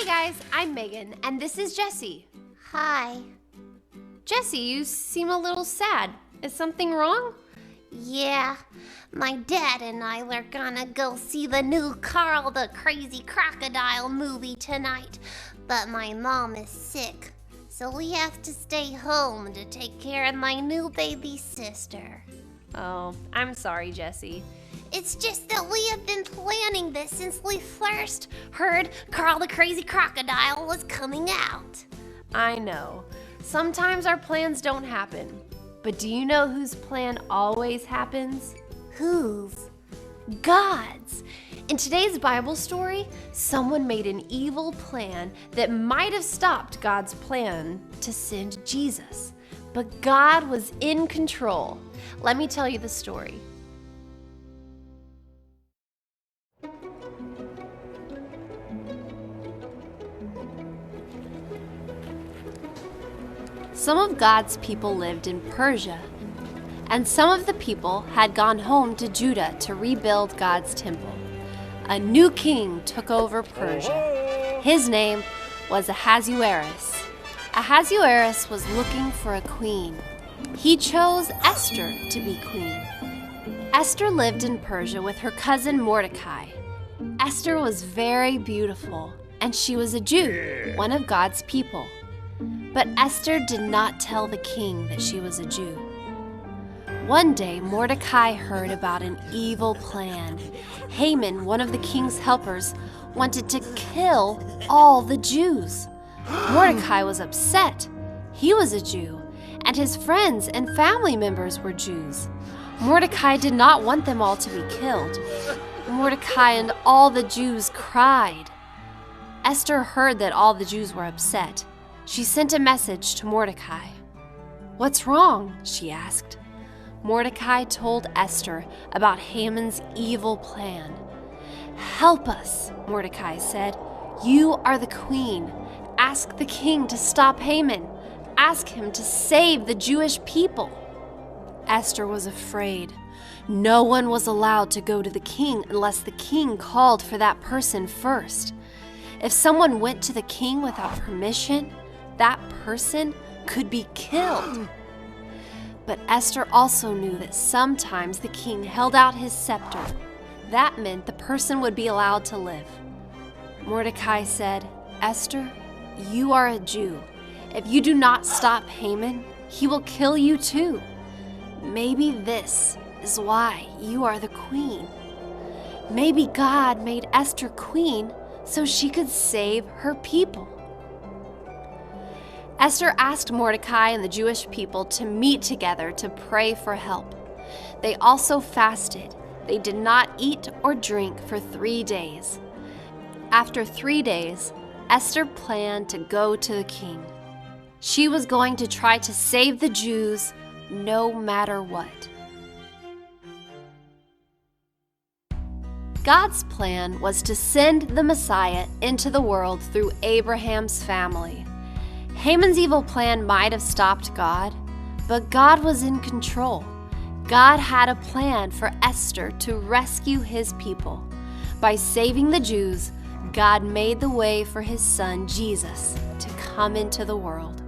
Hey guys, I'm Megan, and this is Jessie. Hi. Jessie, you seem a little sad. Is something wrong? Yeah, my dad and I were gonna go see the new Carl the Crazy Crocodile movie tonight, but my mom is sick, so we have to stay home to take care of my new baby sister. Oh, I'm sorry, Jessie. It's just that we have been planning this since we first heard Carl the Crazy Crocodile was coming out. I know. Sometimes our plans don't happen. But do you know whose plan always happens? Whose? God's. In today's Bible story, someone made an evil plan that might have stopped God's plan to send Jesus. But God was in control. Let me tell you the story. Some of God's people lived in Persia, and some of the people had gone home to Judah to rebuild God's temple. A new king took over Persia. His name was Ahasuerus. Ahasuerus was looking for a queen. He chose Esther to be queen. Esther lived in Persia with her cousin Mordecai. Esther was very beautiful, and she was a Jew, one of God's people. But Esther did not tell the king that she was a Jew. One day, Mordecai heard about an evil plan. Haman, one of the king's helpers, wanted to kill all the Jews. Mordecai was upset. He was a Jew, and his friends and family members were Jews. Mordecai did not want them all to be killed. Mordecai and all the Jews cried. Esther heard that all the Jews were upset. She sent a message to Mordecai. "What's wrong?" she asked. Mordecai told Esther about Haman's evil plan. "Help us," Mordecai said. "You are the queen. Ask the king to stop Haman. Ask him to save the Jewish people." Esther was afraid. No one was allowed to go to the king unless the king called for that person first. If someone went to the king without permission, that person could be killed. But Esther also knew that sometimes the king held out his scepter. That meant the person would be allowed to live. Mordecai said, "Esther, you are a Jew. If you do not stop Haman, he will kill you too. Maybe this is why you are the queen. Maybe God made Esther queen so she could save her people." Esther asked Mordecai and the Jewish people to meet together to pray for help. They also fasted. They did not eat or drink for 3 days. After 3 days, Esther planned to go to the king. She was going to try to save the Jews no matter what. God's plan was to send the Messiah into the world through Abraham's family. Haman's evil plan might have stopped God, but God was in control. God had a plan for Esther to rescue his people. By saving the Jews, God made the way for his son Jesus to come into the world.